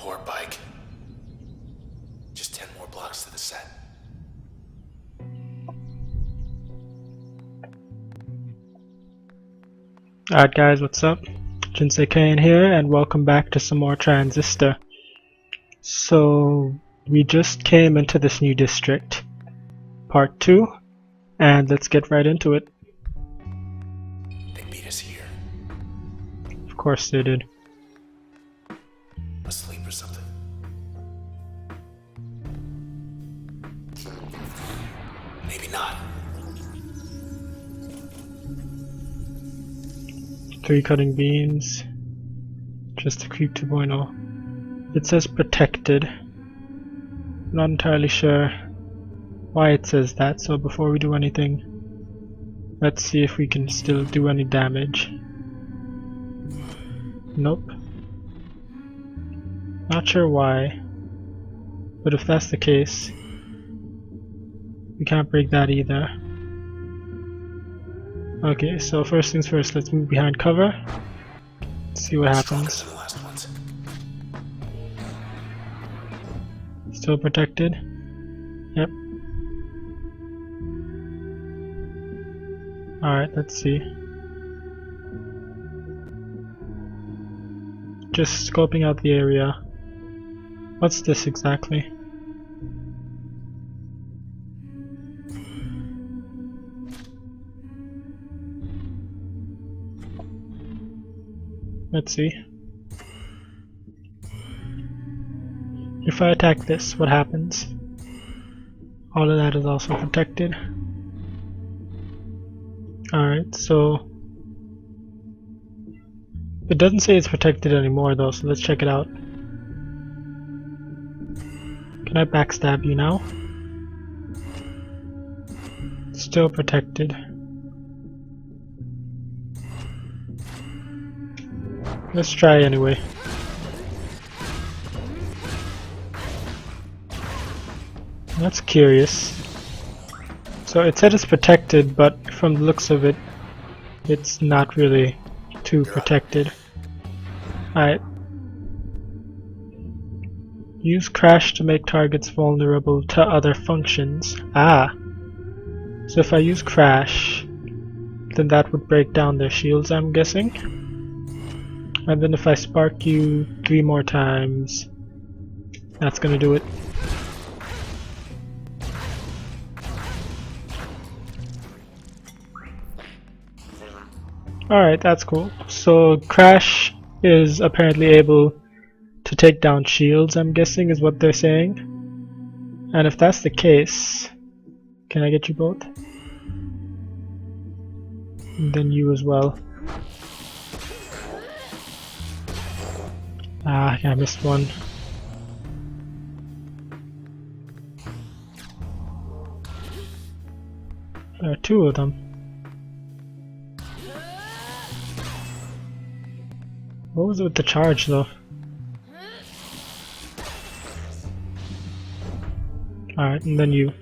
poor bike. Just 10 more blocks to the set. Alright guys, what's up? Jinsei Kane here, and welcome back to some more Transistor. So, we just came into this new district, part 2, and let's get right into it. They beat us here. Of course they did. Asleep or something. Maybe not. 3 cutting beans, just to creep 2.0. It says protected. I'm not entirely sure why it says that, so before we do anything, let's see if we can still do any damage. Nope. Not sure why, but if that's the case, we can't break that either. Okay, so first things first, let's move behind cover. See what happens. Stronger than the last ones. Still protected? Yep. Alright, let's see. Just scoping out the area. What's this exactly? Let's see. If I attack this, what happens? All of that is also protected. Alright, so it doesn't say it's protected anymore though, so let's check it out. Can I backstab you now? Still protected. Let's try anyway. That's curious. So it said it's protected, but from the looks of it, it's not really too protected. Alright. Use crash to make targets vulnerable to other functions. Ah. So if I use crash, then that would break down their shields, I'm guessing. And then if I spark you 3 more times, that's gonna do it. Alright, that's cool. So Crash is apparently able to take down shields, I'm guessing is what they're saying. And if that's the case, can I get you both? And then you as well. Ah, I missed one. There are 2 of them. What was it with the charge though? Alright, and then you.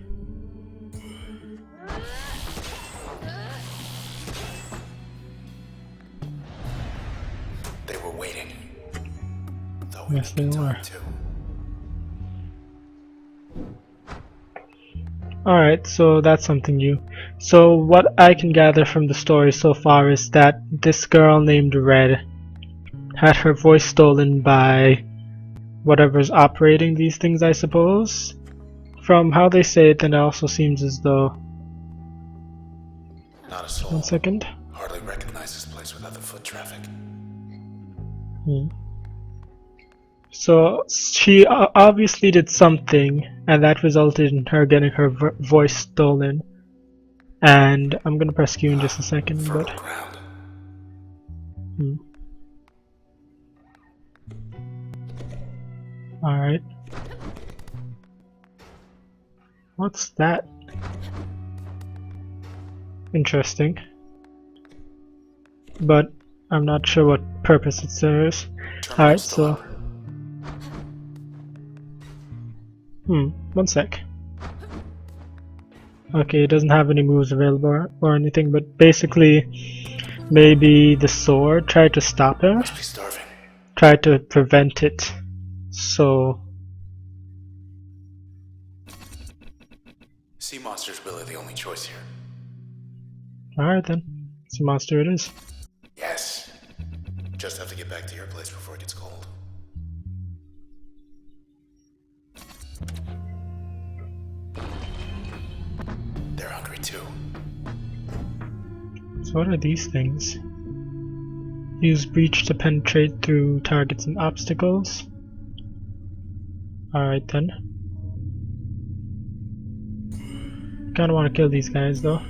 They were waiting. Yes, they were. Alright, so that's something new. So what I can gather from the story so far is that this girl named Red had her voice stolen by whatever's operating these things, I suppose. From how they say it, then it also seems as though... Not a soul. 1 second. Hardly recognize this place without the foot traffic. So she obviously did something, and that resulted in her getting her voice stolen. And I'm gonna press Q in just a second, but Ground. Alright. What's that? Interesting. But I'm not sure what purpose it serves. Alright, so 1 sec. Okay, it doesn't have any moves available or anything, but basically maybe the sword tried to stop her, Must be starving. tried to prevent it So, Sea monster's really the only choice here. alright then. Sea monster it is. Yes. Just have to get back to your place before it gets cold. They're hungry too. So what are these things? Use breach to penetrate through targets and obstacles. Alright then. Kinda wanna kill these guys though.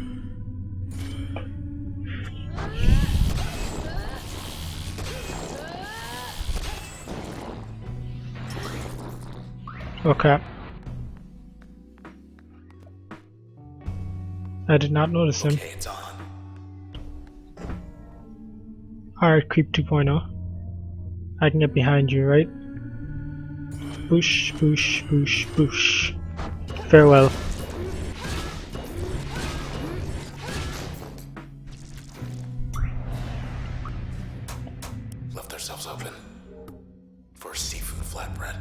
Okay. I did not notice him. Okay, it's on. Alright, Creep 2.0. I can get behind you, right? Boosh, boosh, boosh, boosh. Farewell. Left ourselves open for seafood flatbread.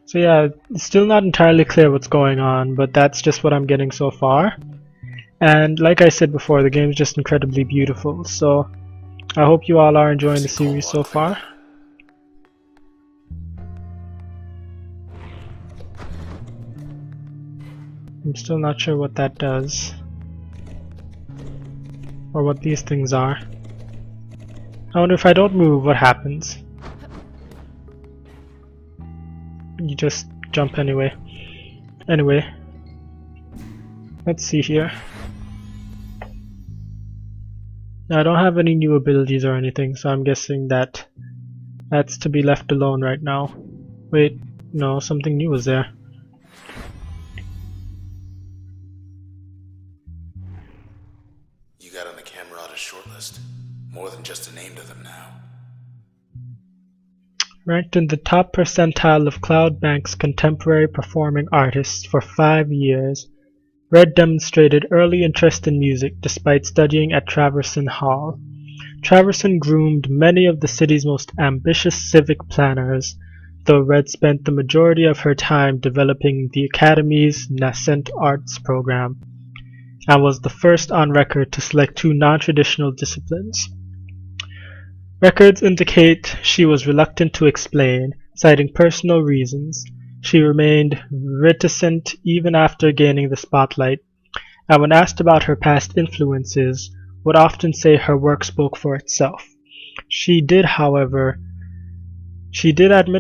So yeah, it's still not entirely clear what's going on, but that's just what I'm getting so far. And like I said before, the game's just incredibly beautiful, so I hope you all are enjoying the series so far. I'm still not sure what that does, or what these things are. I wonder if I don't move, what happens? You just jump anyway. Anyway, let's see here. Now, I don't have any new abilities or anything, so I'm guessing that that's to be left alone right now. Wait, no, something new was there. You got on the camera on a short list. More than just a name to them now. Ranked in the top percentile of Cloudbank's contemporary performing artists for 5 years, Red demonstrated early interest in music despite studying at Traverson Hall. Traverson groomed many of the city's most ambitious civic planners, though Red spent the majority of her time developing the Academy's nascent arts program, and was the first on record to select 2 non-traditional disciplines. Records indicate she was reluctant to explain, citing personal reasons. She remained reticent even after gaining the spotlight, and when asked about her past influences, would often say her work spoke for itself. She did admit,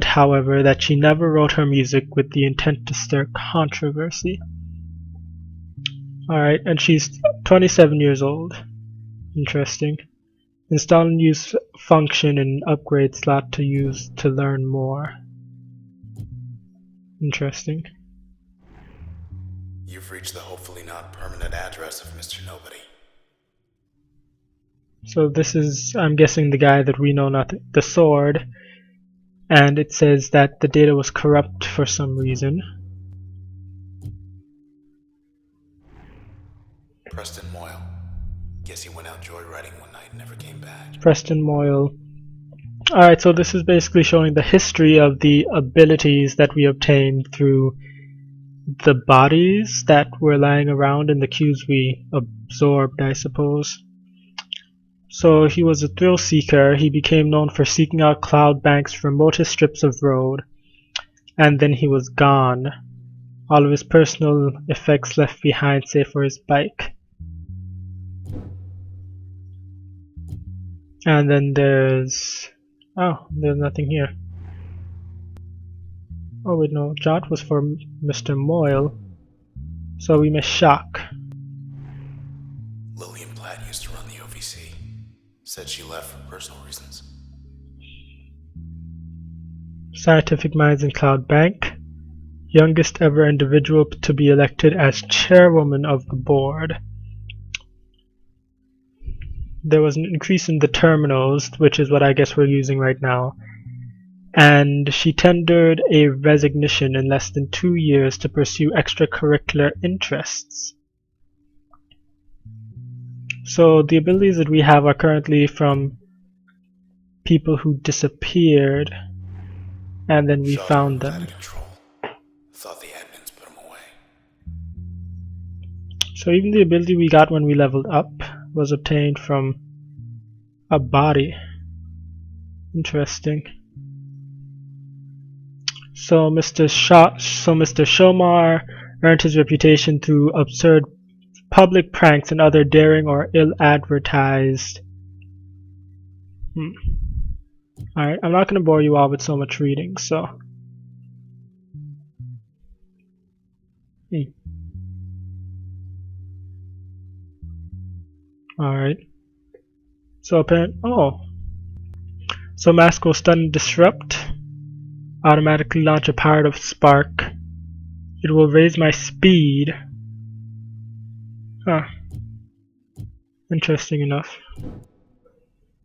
however, that she never wrote her music with the intent to stir controversy. Alright, and she's 27 years old. Interesting. Install and use function in upgrade slot to use to learn more. Interesting. You've reached the hopefully not permanent address of Mr. Nobody. So this is, I'm guessing, the guy that we know nothing, the sword, and it says that the data was corrupt for some reason. Preston Moyle. Guess he went out joyriding one night and never came back. Preston Moyle. Alright, so this is basically showing the history of the abilities that we obtained through the bodies that were lying around and the cues we absorbed, I suppose. So he was a thrill seeker. He became known for seeking out Cloudbank's remotest strips of road, and then he was gone. All of his personal effects left behind, save for his bike. And then there's nothing here. Oh wait, no, Jot was for Mr. Moyle, so we missed Shock. Lillian Platt used to run the OVC. Said she left for personal reasons. Scientific Minds in Cloudbank. Youngest ever individual to be elected as chairwoman of the board. There was an increase in the terminals, which is what I guess we're using right now, and she tendered a resignation in less than 2 years to pursue extracurricular interests. So the abilities that we have are currently from people who disappeared, and then we Shot found was out them. of control. Thought the admins put him away. So even the ability we got when we leveled up was obtained from a body. Interesting. So Mr. Shomar earned his reputation through absurd public pranks and other daring or ill-advertised. Alright, I'm not going to bore you all with so much reading, so. Alright. So So Mask will stun and disrupt. Automatically launch a powered up spark. It will raise my speed. Huh. Interesting enough.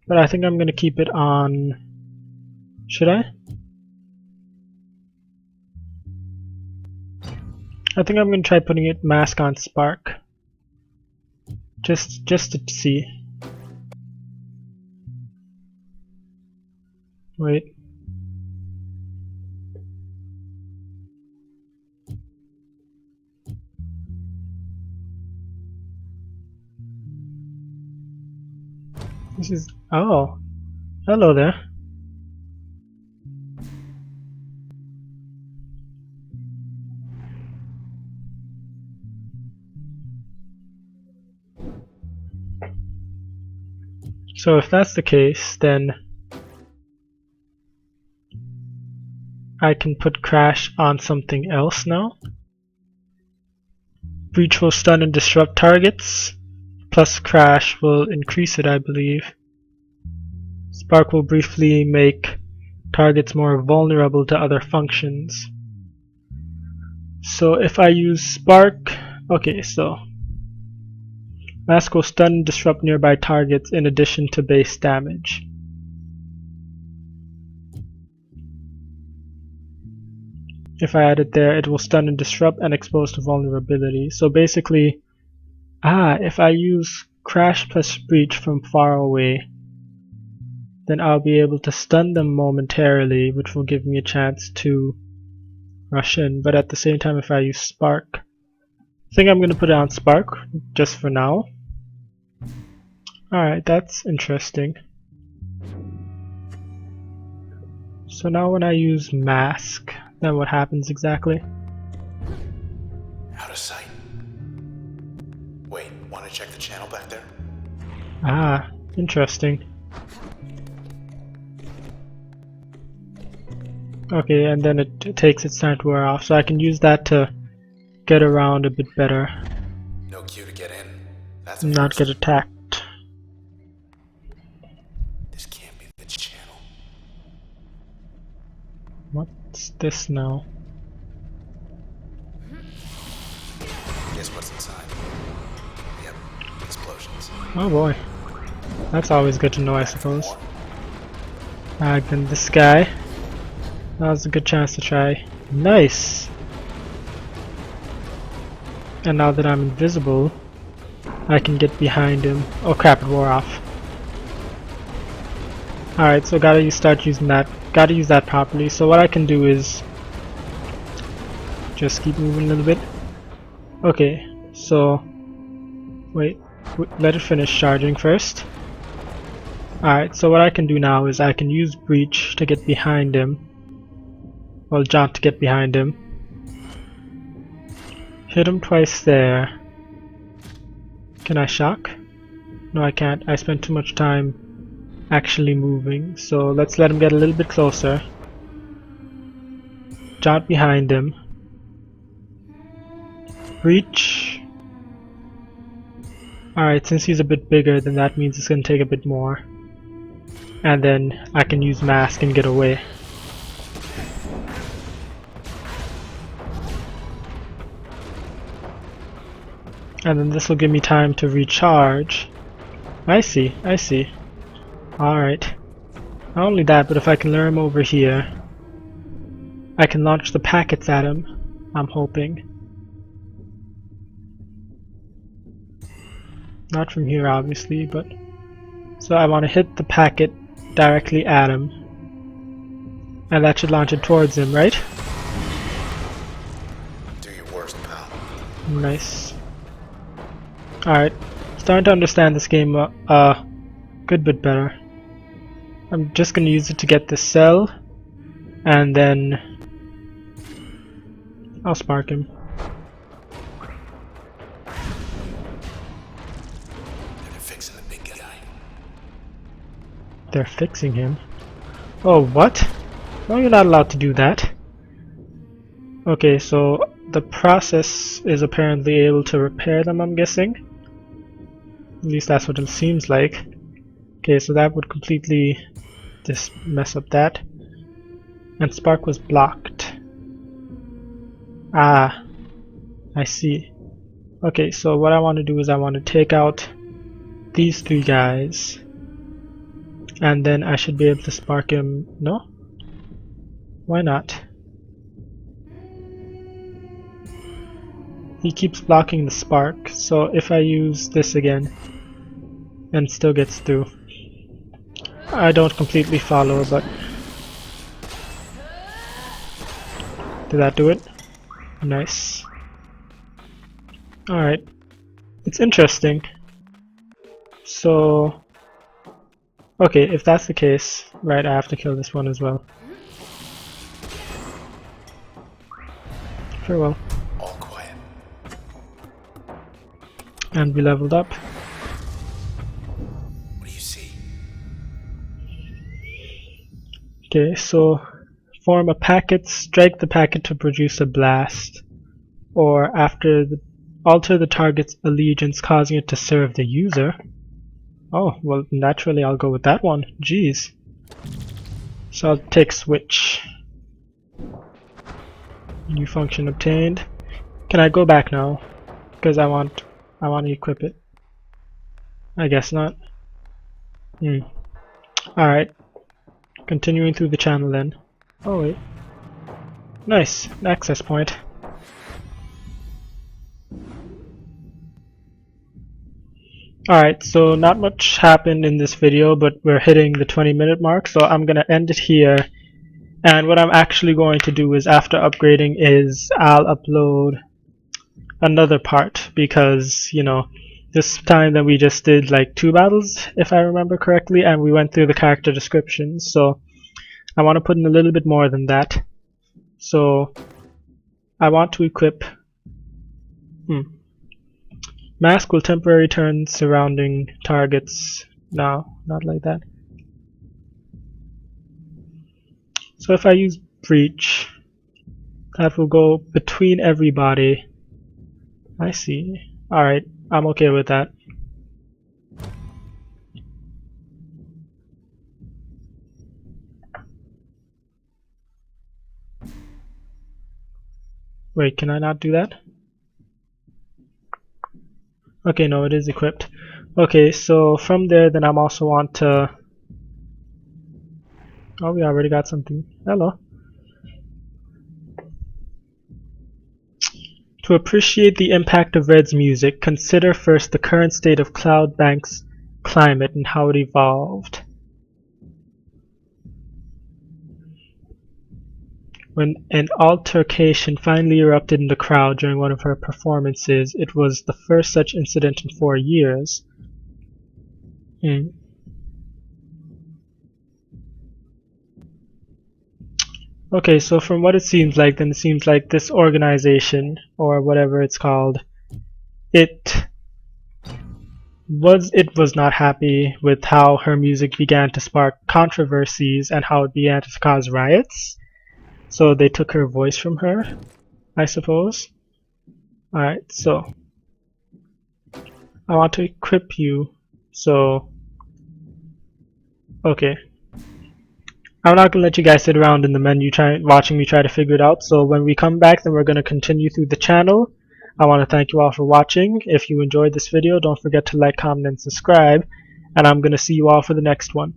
But I think I'm gonna keep it on. Should I? I think I'm gonna try putting it Mask on Spark. Just to see. Wait. This is. Oh. Hello there. So if that's the case, then I can put Crash on something else now. Breach will stun and disrupt targets, plus Crash will increase it, I believe. Spark will briefly make targets more vulnerable to other functions. So if I use Spark, okay, so Mask will stun and disrupt nearby targets in addition to base damage. If I add it there, it will stun and disrupt and expose to vulnerability. So basically, if I use Crash plus Breach from far away, then I'll be able to stun them momentarily, which will give me a chance to rush in. But at the same time, if I use Spark, I think I'm going to put it on Spark just for now. Alright, that's interesting. So now when I use Mask, then what happens exactly? Out of sight. Wait, want to check the channel back there? Interesting. Okay, and then it takes its time to wear off, so I can use that to get around a bit better. No cue to get in. That's Not get attacked. This can't be the channel. What's this now? Guess what's inside? Yep, explosions. Oh boy. That's always good to know, I suppose. Then this guy. That was a good chance to try. Nice! And now that I'm invisible, I can get behind him. Oh crap, it wore off. Alright, so gotta use that properly. So what I can do is just keep moving a little bit. Okay, so wait, let it finish charging first. Alright, so what I can do now is I can use Breach to get behind him. Well, jump to get behind him. Hit him twice there. Can I shock? No, I can't. I spent too much time actually moving. So let's let him get a little bit closer. Jump behind him. Breach. Alright, since he's a bit bigger, then that means it's going to take a bit more. And then I can use Mask and get away. And then this will give me time to recharge. I see. Alright. Not only that, but if I can lure him over here, I can launch the packets at him, I'm hoping. Not from here, obviously, but... So I want to hit the packet directly at him. And that should launch it towards him, right? Do your worst, pal. Nice. Alright. Starting to understand this game good bit better. I'm just gonna use it to get this cell, and then I'll spark him. They're fixing the big guy. They're fixing him? Oh, what? No, you're not allowed to do that. Okay, so the process is apparently able to repair them, I'm guessing. At least that's what it seems like. Okay, so that would completely just mess up that. And spark was blocked. Ah, I see. Okay, so what I want to do is I want to take out these three guys. And then I should be able to spark him. No? Why not? He keeps blocking the spark, so if I use this again and still gets through. I don't completely follow, but did that do it? Nice. Alright. It's interesting. So okay, if that's the case, right, I have to kill this one as well. Very well. All quiet. And we leveled up. What do you see? Okay, so form a packet, strike the packet to produce a blast, or alter the target's allegiance, causing it to serve the user. Oh, well, naturally I'll go with that one. Jeez. So I'll take switch. New function obtained. Can I go back now? Because I want to equip it. I guess not. Alright. Continuing through the channel then. Oh wait. Nice. An access point. Alright, so not much happened in this video, but we're hitting the 20-minute mark, so I'm gonna end it here. And what I'm actually going to do is, after upgrading, is I'll upload another part, because, you know, this time that we just did like 2 battles, if I remember correctly, and we went through the character descriptions, so I want to put in a little bit more than that. So I want to equip mask will temporarily turn surrounding targets. No, not like that. So if I use breach, that will go between everybody. I see. Alright, I'm okay with that. Wait, can I not do that? Okay, no, it is equipped. Okay, so from there, then I'm also want to... Oh, we already got something. Hello. To appreciate the impact of Red's music, consider first the current state of Cloudbank's climate and how it evolved. When an altercation finally erupted in the crowd during one of her performances, it was the first such incident in 4 years. Okay, so from what it seems like, then it seems like this organization, or whatever it's called, it was not happy with how her music began to spark controversies and how it began to cause riots. So they took her voice from her, I suppose. Alright, so I want to equip you, so okay. I'm not gonna let you guys sit around in the menu watching me try to figure it out, so when we come back, then we're gonna continue through the channel. I want to thank you all for watching. If you enjoyed this video, don't forget to like, comment, and subscribe, and I'm gonna see you all for the next one.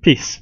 Peace.